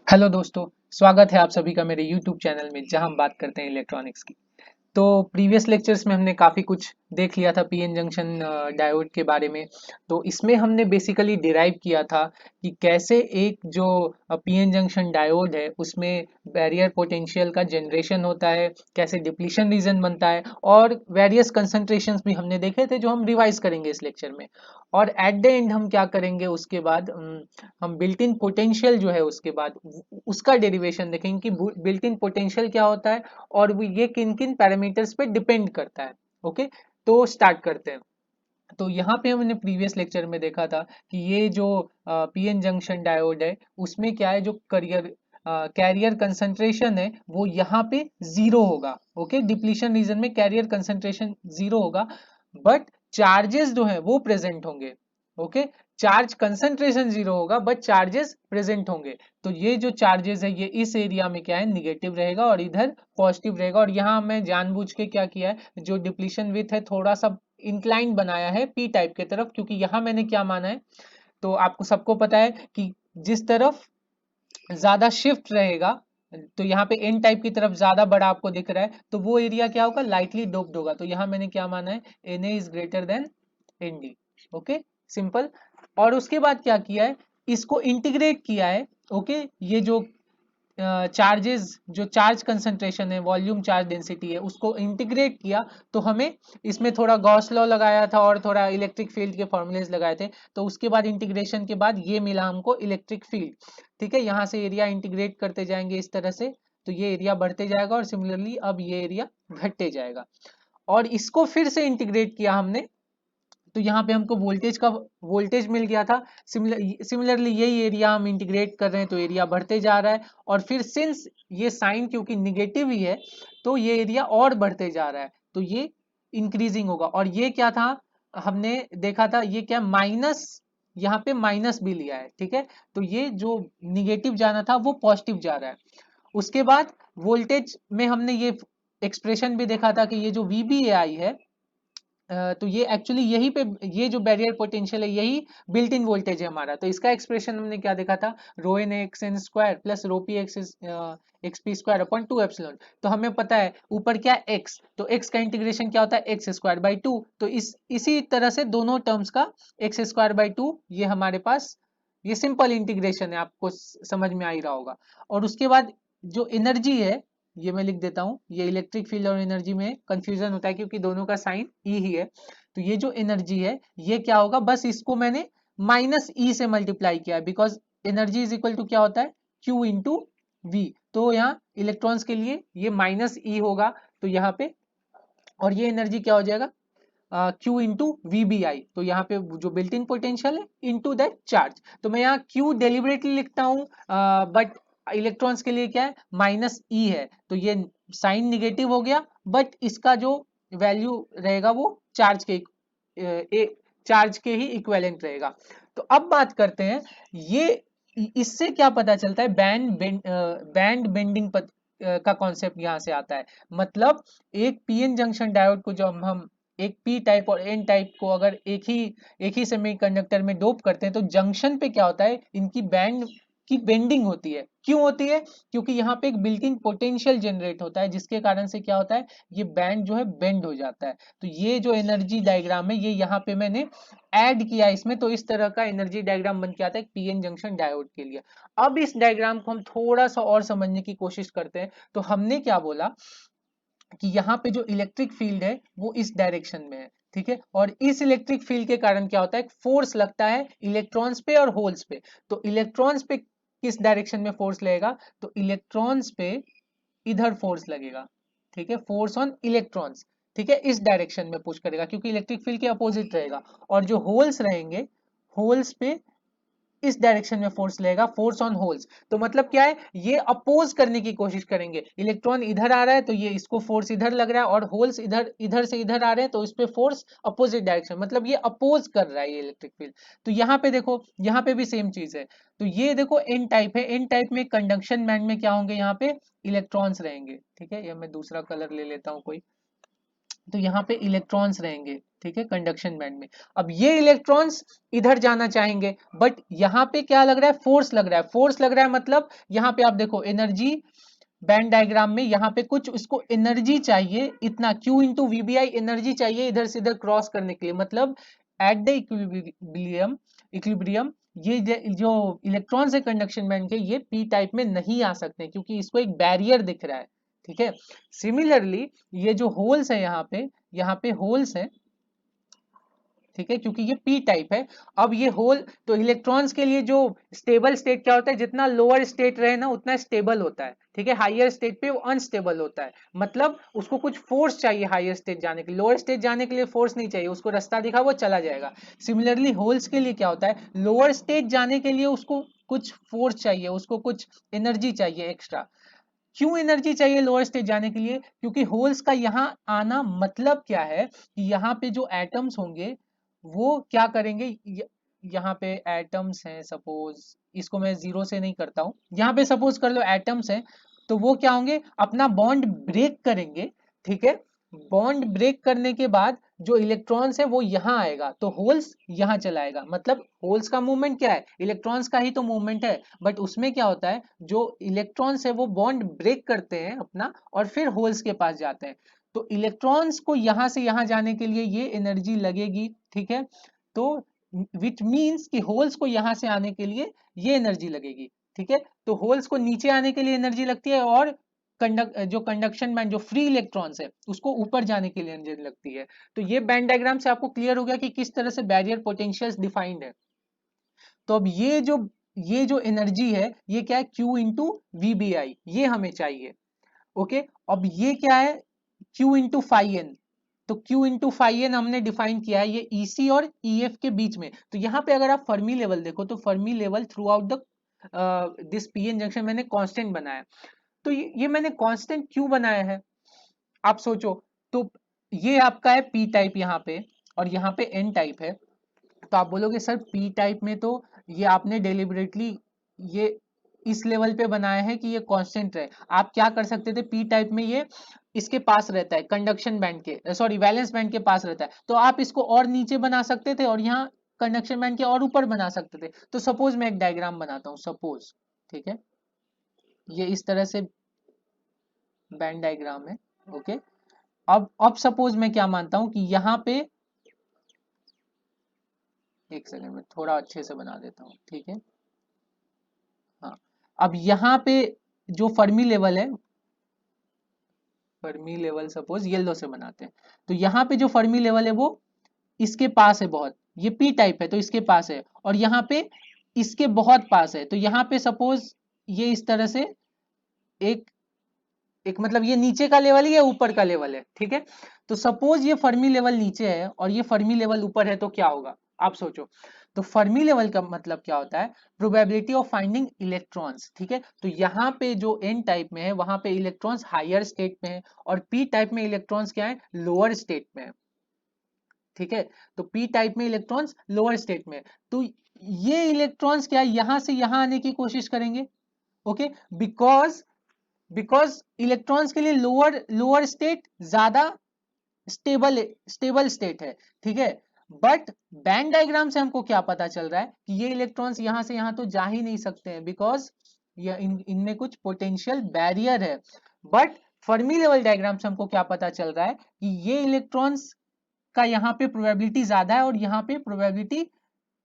Hello दोस्तों। स्वागत है आप सभी का मेरे YouTube चैनल में जहां हम बात करते हैं इलेक्ट्रॉनिक्स की। तो प्रीवियस लेक्चर्स में हमने काफ़ी कुछ देख लिया था पीएन जंक्शन डायोड के बारे में। तो इसमें हमने बेसिकली डिराइव किया था कि कैसे एक जो पीएन जंक्शन डायोड है उसमें बैरियर पोटेंशियल का जनरेशन होता है, कैसे डिप्लीशन रीजन बनता है और वेरियस कंसंट्रेशंस भी हमने देखे थे जो हम रिवाइज करेंगे इस लेक्चर में। और एट द एंड हम क्या करेंगे उसके बाद हम बिल्ट इन पोटेंशियल जो है उसके बाद उसका डेरिवेशन देखेंगे कि बिल्ट इन पोटेंशियल क्या होता है और वो ये किन किन पैरामीटर्स पे डिपेंड करता है। ओके, तो स्टार्ट करते हैं। तो यहाँ पे हमने प्रीवियस लेक्चर में देखा था कि ये जो पीएन जंक्शन डायोड है उसमें क्या है, जो कैरियर कंसंट्रेशन है वो यहाँ पे जीरो होगा। ओके, डिप्लीशन रीजन में कैरियर कंसंट्रेशन जीरो होगा, बट चार्जेस जो है वो प्रेजेंट होंगे। ओके, चार्ज कंसंट्रेशन जीरो होगा बट चार्जेस प्रेजेंट होंगे। तो ये जो चार्जेस है ये इस एरिया में क्या है, निगेटिव रहेगा और इधर पॉजिटिव रहेगा। और यहाँ मैं जानबूझ के क्या किया है, जो डिप्लीशन विथ है थोड़ा सा इंक्लाइन बनाया है पी टाइप के तरफ, क्योंकि यहाँ मैंने क्या माना है, तो आपको सबको पता है कि जिस तरफ ज्यादा शिफ्ट रहेगा, तो यहाँ पे एन टाइप की तरफ ज्यादा बड़ा आपको दिख रहा है तो वो एरिया क्या होगा, लाइटली डोप्ड होगा। तो यहाँ मैंने क्या माना है, N A is greater than N D. Okay, simple. और उसके बाद क्या किया है, इसको इंटीग्रेट किया है। ओके, ये जो चार्जेस, जो चार्ज कंसंट्रेशन है, वॉल्यूम चार्ज डेंसिटी है, उसको इंटीग्रेट किया। तो हमें इसमें थोड़ा गॉस लॉ लगाया था और थोड़ा इलेक्ट्रिक फील्ड के फॉर्मूलेज लगाए थे। तो उसके बाद इंटीग्रेशन के बाद ये मिला हमको इलेक्ट्रिक फील्ड। ठीक है, यहाँ से एरिया इंटीग्रेट करते जाएंगे इस तरह से, तो ये एरिया बढ़ते जाएगा और सिमिलरली अब ये एरिया घटते जाएगा। और इसको फिर से इंटीग्रेट किया हमने, तो यहाँ पे हमको वोल्टेज मिल गया था। सिमिलरली यही एरिया हम इंटीग्रेट कर रहे हैं तो एरिया बढ़ते जा रहा है। और फिर सिंस ये साइन क्योंकि निगेटिव ही है तो ये एरिया और बढ़ते जा रहा है, तो ये इंक्रीजिंग होगा। और ये क्या था, हमने देखा था ये क्या, माइनस, यहाँ पे माइनस भी लिया है। ठीक है, तो ये जो निगेटिव जाना था वो पॉजिटिव जा रहा है। उसके बाद वोल्टेज में हमने ये एक्सप्रेशन भी देखा था कि ये जो VBAI है, तो ये एक्चुअली यही पे, ये जो बैरियर पोटेंशियल है यही बिल्ट इन वोल्टेज है हमारा। तो इसका एक्सप्रेशन हमने क्या देखा था, rho N X N square plus rho P X P square upon 2 epsilon. तो हमें पता है ऊपर क्या एक्स, तो एक्स का इंटीग्रेशन क्या होता है, एक्स स्क्वायर बाई 2। तो इसी तरह से दोनों टर्म्स का एक्स स्क्वायर बाई 2, ये हमारे पास ये सिंपल इंटीग्रेशन है, आपको समझ में आ ही रहा होगा। और उसके बाद जो एनर्जी है, ये मैं लिख देता हूँ, ये इलेक्ट्रिक फील्ड और एनर्जी में कंफ्यूजन होता है क्योंकि दोनों का साइन ई ही है। तो ये जो एनर्जी है ये क्या होगा, बस इसको मैंने माइनस ई से मल्टीप्लाई किया है, because energy is equal to क्या होता है, क्यू इंटू वी। तो यहाँ इलेक्ट्रॉन्स के लिए ये माइनस ई होगा, तो यहाँ पे, और ये एनर्जी क्या हो जाएगा, Q into V B I. तो यहाँ पे जो बिल्ट इन पोटेंशियल है इंटू दैट चार्ज। तो मैं यहाँ क्यू डेलिबरेटली लिखता हूँ, बट इलेक्ट्रॉन्स के लिए क्या है, माइनस ई है, तो ये साइन निगेटिव हो गया, बट इसका जो वैल्यू रहेगा वो चार्ज के ही इक्विवेलेंट रहेगा। तो अब बात करते हैं, ये इससे क्या पता चलता है, बैंड बेंडिंग का कॉन्सेप्ट यहाँ से आता है। मतलब एक पीएन जंक्शन डायोड को जो हम एक पी टाइप और एन टाइप को अगर एक ही सेमीकंडक्टर में डोप करते हैं तो जंक्शन पे क्या होता है, इनकी बैंड की बेंडिंग होती है। क्यों होती है, क्योंकि यहाँ पे एक बिल्ट इन पोटेंशियल जनरेट होता है जिसके कारण से क्या होता है, ये बैंड जो है बेंड हो जाता है। तो ये जो एनर्जी डायग्राम है ये यहाँ पे मैंने ऐड किया इसमें, तो इस तरह का एनर्जी डायग्राम बन के आता है पीएन जंक्शन डायोड के लिए। अब इस डायग्राम को हम थोड़ा सा और समझने की कोशिश करते हैं। तो हमने क्या बोला कि यहाँ पे जो इलेक्ट्रिक फील्ड है वो इस डायरेक्शन में है। ठीक है, और इस इलेक्ट्रिक फील्ड के कारण क्या होता है, फोर्स लगता है इलेक्ट्रॉन्स पे और होल्स पे। तो इलेक्ट्रॉन्स पे किस डायरेक्शन में फोर्स लगेगा, तो इलेक्ट्रॉन्स पे इधर फोर्स लगेगा। ठीक है, फोर्स ऑन इलेक्ट्रॉन्स, ठीक है, इस डायरेक्शन में पुश करेगा क्योंकि इलेक्ट्रिक फील्ड के अपोजिट रहेगा। और जो होल्स रहेंगे, होल्स पे इस डायरेक्शन में फोर्स लगेगा, फोर्स ऑन होल्स। तो मतलब क्या है, ये अपोज करने की कोशिश करेंगे। इलेक्ट्रॉन इधर आ रहा है तो ये इसको फोर्स इधर लग रहा है, और होल्स इधर इधर से इधर आ रहे हैं तो इस पे फोर्स अपोजिट डायरेक्शन, मतलब ये अपोज कर रहा है ये इलेक्ट्रिक फील्ड। तो यहाँ पे देखो, यहाँ पे भी सेम चीज है। तो ये देखो एन टाइप है, एन टाइप में कंडक्शन बैंड में क्या होंगे, यहाँ पे इलेक्ट्रॉन्स रहेंगे। ठीक है, ये मैं दूसरा कलर ले लेता हूँ कोई। तो यहाँ पे इलेक्ट्रॉन्स रहेंगे, ठीक है, कंडक्शन बैंड में। अब ये इलेक्ट्रॉन्स इधर जाना चाहेंगे, बट यहाँ पे क्या लग रहा है, फोर्स लग रहा है। फोर्स लग रहा है मतलब यहाँ पे आप देखो एनर्जी बैंड डायग्राम में, यहाँ पे कुछ उसको एनर्जी चाहिए, इतना Q इंटू वीबीआई एनर्जी चाहिए इधर से इधर क्रॉस करने के लिए। मतलब एट द इक्विलिब्रियम इक्विलिब्रियम ये जो इलेक्ट्रॉन्स है कंडक्शन बैंड के, ये पी टाइप में नहीं आ सकते क्योंकि इसको एक बैरियर दिख रहा है, ठीक है। सिमिलरली ये जो होल्स है यहाँ पे होल्स है, ठीक है, क्योंकि ये पी टाइप है। अब ये होल, तो इलेक्ट्रॉन्स के लिए जो स्टेबल स्टेट क्या होता है, जितना लोअर स्टेट रहे ना उतना स्टेबल होता है, ठीक है। हायर स्टेट पे वो अनस्टेबल होता है, मतलब उसको कुछ फोर्स चाहिए हायर स्टेट जाने के लिए। लोअर स्टेट जाने के लिए फोर्स नहीं चाहिए, उसको रास्ता दिखा वो चला जाएगा। सिमिलरली होल्स के लिए क्या होता है, लोअर स्टेट जाने के लिए उसको कुछ फोर्स चाहिए, उसको कुछ एनर्जी चाहिए एक्स्ट्रा। क्यों एनर्जी चाहिए लोअर स्टेट जाने के लिए, क्योंकि होल्स का यहाँ आना मतलब क्या है कि यहाँ पे जो एटम्स होंगे वो क्या करेंगे, यहाँ पे एटम्स हैं सपोज, इसको मैं जीरो से नहीं करता हूं, यहाँ पे सपोज कर लो एटम्स हैं, तो वो क्या होंगे, अपना बॉन्ड ब्रेक करेंगे, ठीक है। बॉन्ड ब्रेक करने के बाद जो इलेक्ट्रॉन्स है वो यहाँ आएगा, तो होल्स यहाँ चलाएगा। मतलब होल्स का मूवमेंट क्या है, इलेक्ट्रॉन्स का ही तो मूवमेंट है, बट उसमें क्या होता है, जो इलेक्ट्रॉन्स है वो बॉन्ड ब्रेक करते हैं अपना और फिर होल्स के पास जाते हैं। तो इलेक्ट्रॉन्स को यहाँ से यहाँ जाने के लिए ये एनर्जी लगेगी, ठीक है। तो विच मीन्स कि होल्स को यहाँ से आने के लिए ये एनर्जी लगेगी, ठीक है। तो होल्स को नीचे आने के लिए एनर्जी लगती है, और जो कंडक्शन बैंड जो फ्री इलेक्ट्रॉन्स है उसको ऊपर जाने के लिए एनर्जी लगती है। तो ये बैंड डायग्राम से आपको क्लियर हो गया कि किस तरह से बैरियर पोटेंशियल्स डिफाइंड है। तो अब ये जो एनर्जी है ये क्या है, Q इंटू वीबीआई, ये हमें चाहिए, ओके। अब ये क्या है, Q इंटू फाई एन। तो Q इंटू फाई एन हमने डिफाइन किया है ये EC और EF के बीच में। तो यहाँ पे अगर आप फर्मी लेवल देखो तो Fermi level through out the this PN junction मैंने कांस्टेंट बनाया। तो ये मैंने कांस्टेंट क्यों बनाया है, आप सोचो। तो ये आपका है पी टाइप यहाँ पे, और यहाँ पे एन टाइप है। तो आप बोलोगे सर पी टाइप में तो ये आपने डेलिबरेटली ये इस लेवल पे बनाया है कि ये कांस्टेंट रहे। आप क्या कर सकते थे, पी टाइप में ये इसके पास रहता है, कंडक्शन बैंड के सॉरी वैलेंस बैंड के पास रहता है, तो आप इसको और नीचे बना सकते थे और यहाँ कंडक्शन बैंड के और ऊपर बना सकते थे। तो सपोज मैं एक डायग्राम बनाता हूँ, सपोज, ठीक है, ये इस तरह से बैंड डायग्राम है, ओके। अब सपोज मैं क्या मानता हूं कि यहाँ पे, एक सेकंड में थोड़ा अच्छे से बना देता हूँ, ठीक है। हाँ, अब यहाँ पे जो फर्मी लेवल है, फर्मी लेवल सपोज येलो से बनाते हैं, तो यहाँ पे जो फर्मी लेवल है वो इसके पास है बहुत, ये पी टाइप है तो इसके पास है, और यहाँ पे इसके बहुत पास है। तो यहाँ पे सपोज ये इस तरह से एक एक मतलब ये नीचे का लेवल है या ऊपर का लेवल है, ठीक है। तो सपोज ये फर्मी लेवल नीचे है और ये फर्मी लेवल ऊपर है, तो क्या होगा आप सोचो। तो फर्मी लेवल का मतलब क्या होता है, प्रोबेबिलिटी ऑफ फाइंडिंग इलेक्ट्रॉन्स, ठीक है। तो यहाँ पे जो एन टाइप में है वहां पे इलेक्ट्रॉन्स हायर स्टेट में है, और पी टाइप में इलेक्ट्रॉन्स क्या है, लोअर स्टेट में है, ठीक है। तो पी टाइप में इलेक्ट्रॉन्स लोअर स्टेट में है। तो ये इलेक्ट्रॉन्स क्या है, यहां से यहां आने की कोशिश करेंगे, ओके। बिकॉज इलेक्ट्रॉन्स के लिए लोअर लोअर स्टेट ज्यादा स्टेबल स्टेट है, ठीक है। बट बैंड डायग्राम से हमको क्या पता चल रहा है कि ये इलेक्ट्रॉन्स यहां से यहां तो जा ही नहीं सकते हैं, बिकॉज ये इनमें कुछ पोटेंशियल बैरियर है। बट फर्मी लेवल डायग्राम से हमको क्या पता चल रहा है कि ये इलेक्ट्रॉन्स का यहाँ पे प्रोबेबिलिटी ज्यादा है और यहाँ पे प्रोबेबिलिटी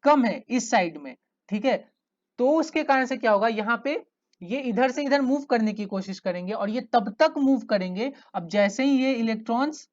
कम है इस साइड में, ठीक है। तो उसके कारण से क्या होगा, यहाँ पे ये इधर से इधर मूव करने की कोशिश करेंगे, और ये तब तक मूव करेंगे, अब जैसे ही ये इलेक्ट्रॉन्स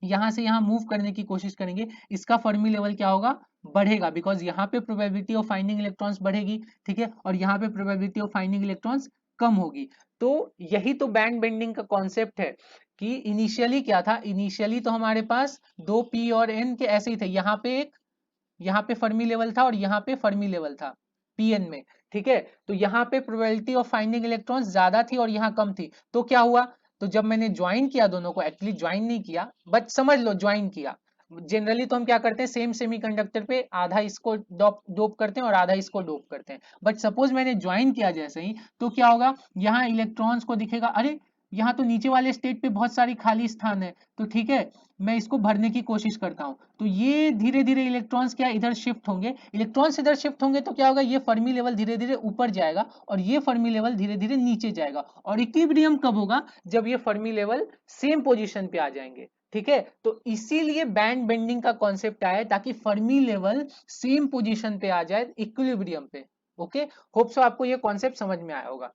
यहां से यहां मूव करने की कोशिश करेंगे, इसका फर्मी लेवल क्या होगा, बढ़ेगा, बिकॉज यहाँ पे प्रोबेबिलिटी ऑफ फाइंडिंग इलेक्ट्रॉन्स बढ़ेगी, ठीक है, और यहाँ पे प्रोबेबिलिटी ऑफ फाइंडिंग इलेक्ट्रॉन्स कम होगी। तो यही तो बैंड बेंडिंग का कॉन्सेप्ट है कि इनिशियली क्या था, इनिशियली तो हमारे पास दो पी और एन के ऐसे ही थे, यहाँ पे फर्मी लेवल था और यहाँ पे फर्मी लेवल था पीएन में, ठीक है। तो यहाँ पे प्रोबेबिलिटी ऑफ फाइंडिंग इलेक्ट्रॉन्स ज्यादा थी और यहाँ कम थी। तो क्या हुआ, तो जब मैंने ज्वाइन किया दोनों को, एक्चुअली ज्वाइन नहीं किया बट समझ लो ज्वाइन किया। जनरली तो हम क्या करते हैं, सेम सेमीकंडक्टर पे आधा इसको डोप करते हैं और आधा इसको डोप करते हैं, बट सपोज मैंने ज्वाइन किया जैसे ही, तो क्या होगा, यहाँ इलेक्ट्रॉन्स को दिखेगा, अरे यहाँ तो नीचे वाले स्टेट पे बहुत सारी खाली स्थान है, तो ठीक है मैं इसको भरने की कोशिश करता हूँ। तो ये धीरे धीरे इलेक्ट्रॉन्स क्या इधर शिफ्ट होंगे, इलेक्ट्रॉन्स इधर शिफ्ट होंगे तो क्या होगा, ये फर्मी लेवल धीरे धीरे ऊपर जाएगा और ये फर्मी लेवल धीरे धीरे नीचे जाएगा। और इक्विलिब्रियम कब होगा, जब ये फर्मी लेवल सेम पोजीशन पे आ जाएंगे। ठीक है, तो इसीलिए बैंड बेंडिंग का कॉन्सेप्ट आया है, ताकि फर्मी लेवल सेम पोजीशन पे आ जाए इक्विलिब्रियम पे। ओके, होप सो आपको ये कॉन्सेप्ट समझ में आया होगा।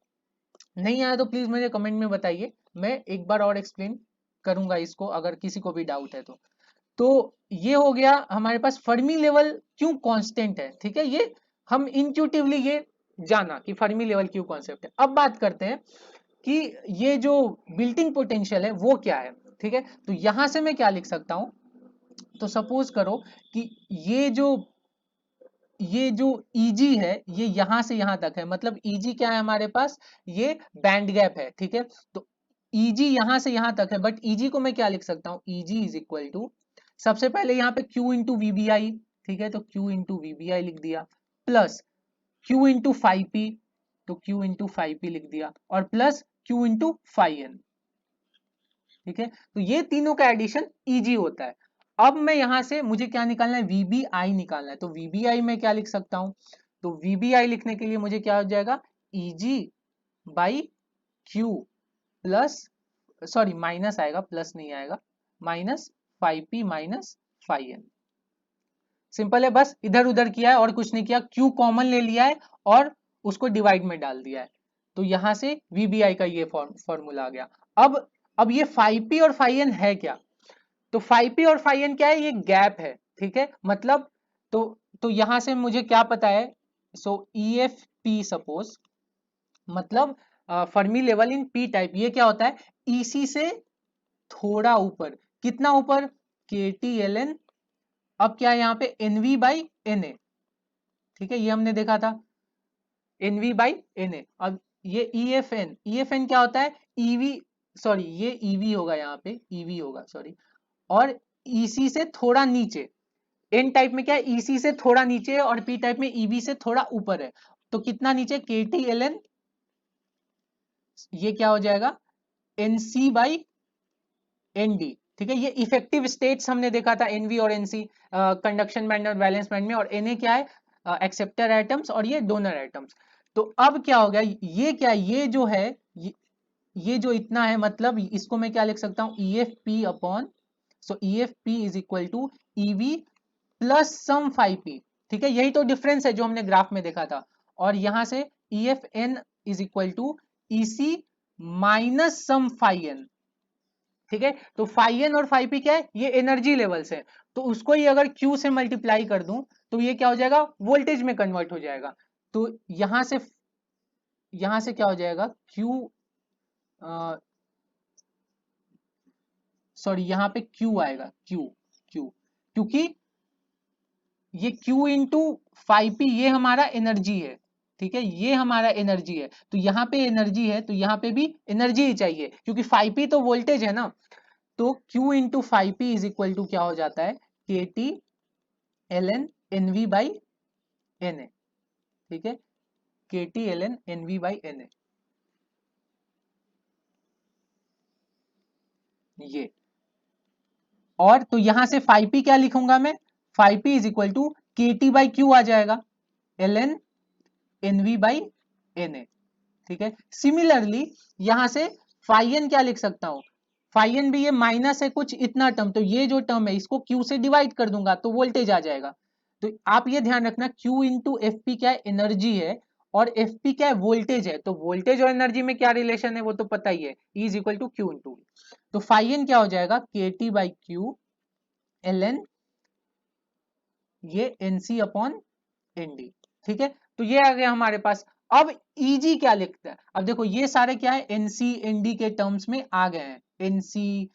नहीं आया तो प्लीज मुझे कमेंट में बताइए, मैं एक बार और एक्सप्लेन करूंगा इसको अगर किसी को भी डाउट है तो ये हो गया हमारे पास फर्मी लेवल क्यों कांस्टेंट है। ठीक है, ये हम इंट्यूटिवली ये जाना कि फर्मी लेवल क्यों कॉन्सेप्ट है। अब बात करते हैं कि ये जो बिल्टिंग पोटेंशियल है वो क्या है। ठीक है, तो यहां से मैं क्या लिख सकता हूं, तो सपोज करो कि ये जो Eg है ये यहां से यहां तक है, मतलब Eg क्या है हमारे पास, ये बैंड गैप है। ठीक है, तो Eg यहां से यहां तक है, बट Eg को मैं क्या लिख सकता हूं, Eg इज इक्वल टू, सबसे पहले यहाँ पे Q इंटू वीबीआई। ठीक है, तो Q इंटू वीबीआई लिख दिया, plus Q into five P, तो Q इंटू फाइव पी लिख दिया, और plus Q into five N. ठीक है, तो ये तीनों का एडिशन Eg होता है। अब मैं यहां से मुझे क्या निकालना है, वीबीआई निकालना है, तो वीबीआई में क्या लिख सकता हूं, तो वीबीआई लिखने के लिए मुझे क्या हो जाएगा, Eg by Q plus, sorry minus आएगा, प्लस नहीं आएगा, minus five P minus five N. Simple है, बस इधर उधर किया है और कुछ नहीं किया, क्यू कॉमन ले लिया है और उसको डिवाइड में डाल दिया है, तो यहां से वीबीआई का ये फॉर्मूला आ गया। अब ये फाइव पी और फाइव एन है क्या, तो फाइव पी और फाइव एन क्या है, ये गैप है। ठीक है, मतलब तो यहां से मुझे क्या पता है, सो ई एफ पी सपोज, मतलब Fermi level in P type, ये क्या होता है, ईसी से थोड़ा ऊपर, कितना ऊपर, के टी एल एन, अब क्या है यहाँ पे एनवी बाई एन ए। ठीक है, ये हमने देखा था एनवी बाई एन ए। अब ये ई एफ एन क्या होता है, ईवी, सॉरी ये ईवी होगा, यहाँ पे ईवी होगा, सॉरी, और ईसी से थोड़ा नीचे, एन टाइप में क्या है, ईसी से थोड़ा नीचे है, और पी टाइप में ईवी से थोड़ा ऊपर है, तो कितना नीचे, के टी एल एन, ये क्या हो जाएगा, एनसी बाई एनडी। ठीक है, ये इफेक्टिव स्टेट्स हमने देखा था, एनवी और एनसी, कंडक्शन बैंड और वैलेंस बैंड में, और एनए क्या है, एक्सेप्टर एटम्स, और ये डोनर एटम्स। तो अब क्या हो गया, ये क्या, ये जो है, ये जो इतना है, मतलब इसको मैं क्या लिख सकता हूं, E F P upon, so E F P is equal to E V plus some five P. ठीक है, यही तो डिफरेंस है जो हमने ग्राफ में देखा था, और यहां से E F N is equal to E C minus some five N. ठीक है, तो फाइव एन और फाइव पी क्या है, ये एनर्जी लेवल्स है, तो उसको ही अगर क्यू से मल्टीप्लाई कर दूं तो ये क्या हो जाएगा, वोल्टेज में कन्वर्ट हो जाएगा। तो यहां से क्या हो जाएगा, क्यू, सॉरी यहाँ पे क्यू आएगा, क्यू क्यू, क्योंकि ये क्यू इंटू फाइव पी ये हमारा एनर्जी है। ठीक है, ये हमारा एनर्जी है, तो यहाँ पे एनर्जी है, तो यहाँ पे भी एनर्जी ही चाहिए, क्योंकि फाइव पी तो वोल्टेज है ना। तो Q into five P is equal to क्या हो जाता है, K T L N N V by N A. ठीक है, K T L N N V by N A, ये, और तो यहां से फाइव पी क्या लिखूंगा मैं, five P is equal to K T by Q आ जाएगा, L N N V by N A. ठीक है, सिमिलरली यहां से फाइव एन क्या लिख सकता हूं, फाइव एन भी ये माइनस है कुछ इतना टर्म, तो ये जो टर्म है इसको क्यू से डिवाइड कर दूंगा तो वोल्टेज आ जाएगा। तो आप ये ध्यान रखना, क्यू इंटू एफ पी क्या है, एनर्जी है, और एफ पी क्या है, वोल्टेज है, तो वोल्टेज और एनर्जी में क्या रिलेशन है वो तो पता ही है, E is equal to Q into. तो फाइव एन क्या हो जाएगा, K T by Q L N, ये N C upon N D. ठीक है, तो ये आ गया हमारे पास। अब Eg क्या लिखता है, अब देखो ये सारे क्या है, एनसी एनडी के टर्म्स में आ गए हैं, एनसी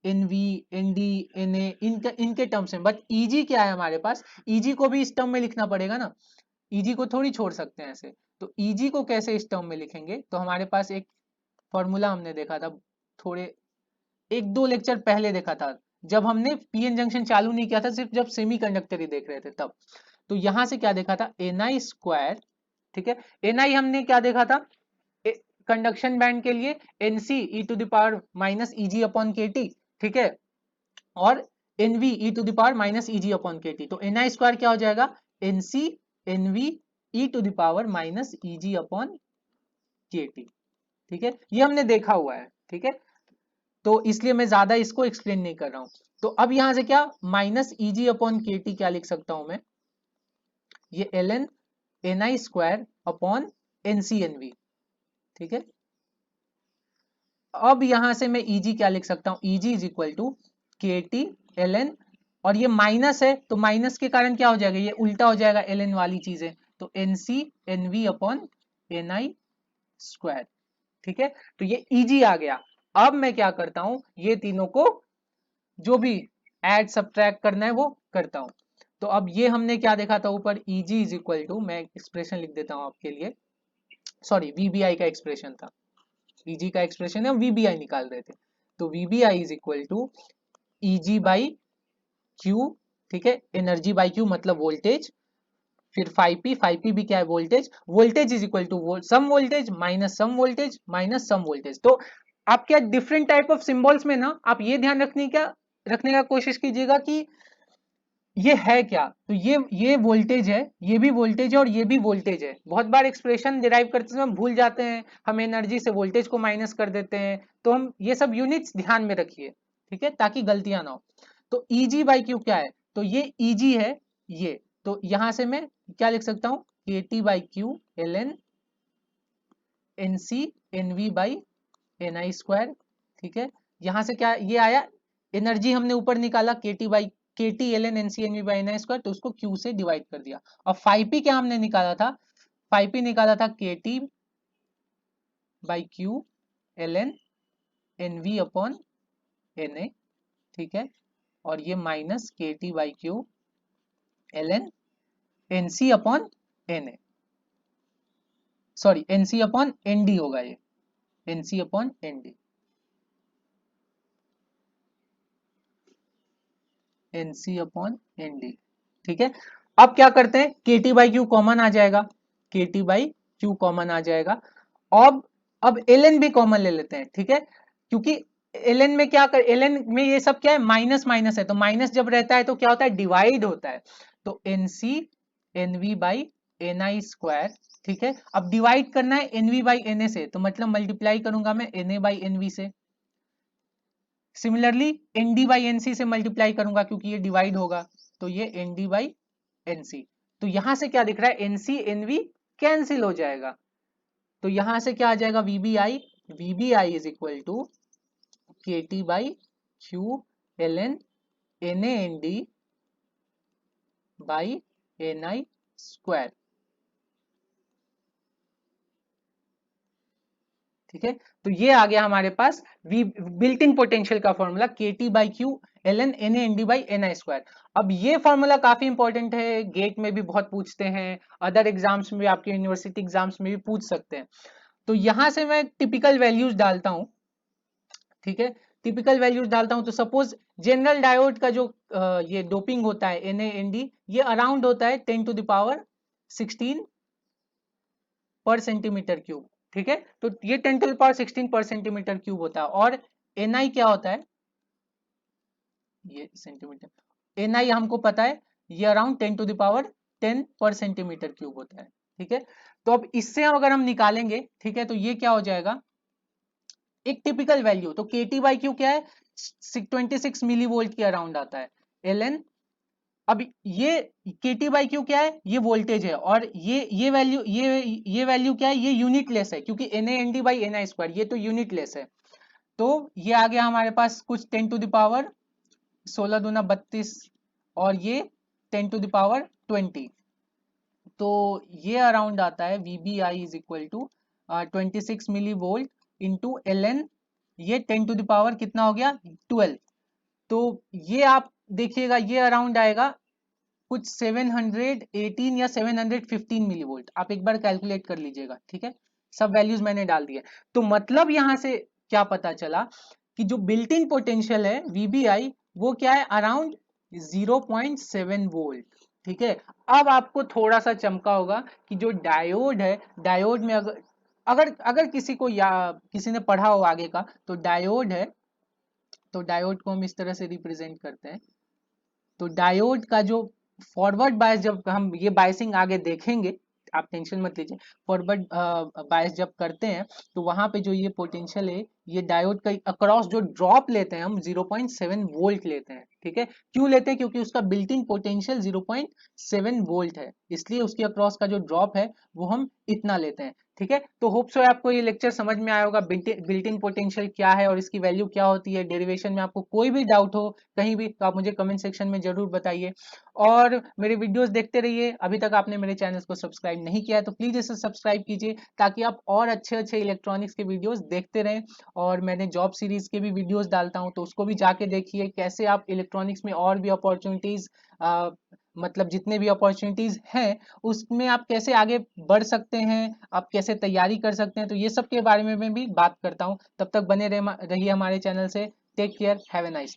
एनवी एनडी एनए इनके टर्म्स में, बट Eg क्या है हमारे पास, Eg को भी इस टर्म में लिखना पड़ेगा ना, Eg को थोड़ी छोड़ सकते हैं ऐसे। तो Eg को कैसे इस टर्म में लिखेंगे, तो हमारे पास एक फॉर्मूला हमने देखा था थोड़े एक दो लेक्चर पहले देखा था, जब हमने पीएन जंक्शन चालू नहीं किया था, सिर्फ जब सेमीकंडक्टर ही देख रहे थे तब। तो यहां से क्या देखा था, एन आई स्क्वायर। ठीक है, एन आई हमने क्या देखा था, कंडक्शन बैंड के लिए N C E to the power minus E G upon K T, ठीक है, और N V E to the power minus E G upon K T. तो एन आई स्क्वायर क्या हो जाएगा, N C N V E to the power minus E G upon K T, ठीक है, ये हमने देखा हुआ है, ठीक है, तो इसलिए मैं ज्यादा इसको एक्सप्लेन नहीं कर रहा हूं। तो अब यहां से क्या minus E G upon K T क्या लिख सकता हूं मैं, ये L N N I square upon N C N V, ठीक है। अब यहां से मैं ईजी क्या लिख सकता हूं, easy is equal to K T L N, और ये माइनस है तो माइनस के कारण क्या हो जाएगा, ये उल्टा हो जाएगा एल एन वाली चीजें, तो N C N V upon N I square, ठीक है। तो ये ईजी आ गया। अब मैं क्या करता हूं, ये तीनों को जो भी ऐड सब्ट्रैक्ट करना है वो करता हूं। तो अब ये हमने क्या देखा था ऊपर, ईजी इज इक्वल टू, मैं एक्सप्रेशन लिख देता हूं आपके लिए, सॉरी वीबीआई का एक्सप्रेशन था, ईजी का एक्सप्रेशन है, हम वीबीआई निकाल रहे थे। तो V B I is equal to E G by Q, ठीक है, एनर्जी बाई क्यू मतलब वोल्टेज, फिर फाइव पी भी क्या है, voltage, voltage is equal to some voltage minus some voltage minus some voltage. तो आप क्या डिफरेंट टाइप ऑफ सिंबल्स में ना आप ये ध्यान रखने का कोशिश कीजिएगा कि ये है क्या, तो ये वोल्टेज है, ये भी वोल्टेज है और ये भी वोल्टेज है। बहुत बार एक्सप्रेशन डिराइव करते समय हम भूल जाते हैं, हम एनर्जी से वोल्टेज को माइनस कर देते हैं, तो हम ये सब यूनिट्स ध्यान में रखिए, ठीक है, ताकि गलतियां ना हो। तो ईजी बाई क्यू क्या है, तो ये ईजी है ये, तो यहां से मैं क्या लिख सकता हूं, K T by Q L N N C N V by N I square, ठीक है। यहां से क्या ये आया, एनर्जी हमने ऊपर निकाला K T by K T L N N C N V by N I square, तो उसको क्यू से डिवाइड कर दिया। और फाइव पी क्या हमने निकाला था, फाइव पी निकाला था K T by Q L N N V upon N A, ठीक है, और ये minus K T by Q L N N C upon N A, sorry N C upon N D होगा ये, N C upon N D, N C upon N D, ठीक है। अब क्या करते हैं, K T by Q common आ जाएगा, K T by Q common आ जाएगा। अब एल एन भी कॉमन ले लेते हैं, ठीक है, क्योंकि एल एन में क्या कर, एल एन में ये सब क्या है, माइनस माइनस है, तो माइनस जब रहता है तो क्या होता है, डिवाइड होता है। तो N C N V by N I square, ठीक है। अब डिवाइड करना है N V by N A से, तो मतलब मल्टीप्लाई करूंगा मैं N A by N V से। Similarly N D by N C से मल्टीप्लाई करूंगा क्योंकि ये डिवाइड होगा, तो ये N D by N C. तो यहां से क्या दिख रहा है, N C N V cancel हो जाएगा, तो यहां से क्या आ जाएगा, V B I is equal to K T by Q L N N A N D by N I square, ठीक है। तो ये आ गया हमारे पास बिल्ट इन पोटेंशियल का formula, K T by Q L N N N D by N I square. अब ये फॉर्मूला काफी इंपॉर्टेंट है, गेट में भी बहुत पूछते हैं, अदर एग्जाम्स में भी, आपके यूनिवर्सिटी एग्जाम्स में भी पूछ सकते हैं। तो यहां से मैं टिपिकल वैल्यूज डालता हूं, ठीक है, टिपिकल वैल्यूज डालता हूं। तो सपोज जनरल डायोड का जो ये डोपिंग होता है एन ए एन डी, ये अराउंड होता है 10 टू द पावर 16 पर सेंटीमीटर क्यूब, ठीक है। तो ये 10 टू द पावर 16 पर सेंटीमीटर क्यूब होता है। और एन आई क्या होता है, ये सेंटीमीटर, एन आई हमको पता है ये अराउंड 10 टू द पावर 10 पर सेंटीमीटर क्यूब होता है, ठीक है। तो अब इससे अगर हम निकालेंगे, ठीक है, तो ये क्या हो जाएगा, एक टिपिकल वैल्यू, तो के टी बाई क्यू क्या है, 26 मिली वोल्ट के अराउंड आता है, एल एन, अब ये के टी बाई क्यू क्या है, ये वोल्टेज है, और ये वैल्यू ये वैल्यू क्या है, ये यूनिट लेस है, क्योंकि N A N D by N I square ये तो यूनिट लेस है। तो ये आ गया हमारे पास कुछ 10 टू द पावर 16 दूना 32, और ये 10 टू द पावर 20, तो ये अराउंड आता है V B I is equal to 26 millivolt into L N, ये 10 टू द पावर कितना हो गया 12। तो ये आप देखिएगा ये अराउंड आएगा कुछ 718 या 715 मिली वोल्ट, आप एक बार कैलकुलेट कर लीजिएगा, ठीक है, सब वैल्यूज मैंने डाल दिए। तो मतलब यहां से क्या पता चला कि जो बिल्ट इन पोटेंशियल है वीबीआई, वो क्या है, अराउंड 0.7 वोल्ट, ठीक है। अब आपको थोड़ा सा चमका होगा कि जो डायोड है, डायोड में अगर अगर अगर किसी को या किसी ने पढ़ा हो आगे का, तो डायोड है, तो डायोड को हम इस तरह से रिप्रेजेंट करते हैं। तो डायोड का जो फॉरवर्ड बायस, जब हम ये बायसिंग आगे देखेंगे, आप टेंशन मत लीजिए, फॉरवर्ड बायस जब करते हैं तो वहां पे जो ये पोटेंशियल है, ये डायोड का अक्रॉस जो ड्रॉप लेते हैं हम 0.7 वोल्ट लेते हैं, ठीक है। क्यों लेते हैं? क्योंकि उसका बिल्ट इन पोटेंशियल 0.7 वोल्ट है, इसलिए उसके अक्रॉस का जो ड्रॉप है वो हम इतना लेते हैं, ठीक है। तो होप सो आपको ये लेक्चर समझ में आया होगा, बिल्ट इन पोटेंशियल क्या है और इसकी वैल्यू क्या होती है। डेरिवेशन में आपको कोई भी डाउट हो कहीं भी, तो आप मुझे कमेंट सेक्शन में जरूर बताइए, और मेरे वीडियोस देखते रहिए। अभी तक आपने मेरे चैनल को सब्सक्राइब नहीं किया है तो प्लीज इसे सब्सक्राइब कीजिए, ताकि आप और अच्छे अच्छे इलेक्ट्रॉनिक्स के वीडियोस देखते रहें। और मैंने जॉब सीरीज के भी वीडियोस डालता हूं, तो उसको भी जाके देखिए, कैसे आप इलेक्ट्रॉनिक्स में और भी अपॉर्चुनिटीज, मतलब जितने भी अपॉर्चुनिटीज हैं उसमें आप कैसे आगे बढ़ सकते हैं, आप कैसे तैयारी कर सकते हैं, तो ये सब के बारे में मैं भी बात करता हूँ। तब तक बने रहिए हमारे चैनल से। Take care, have a nice.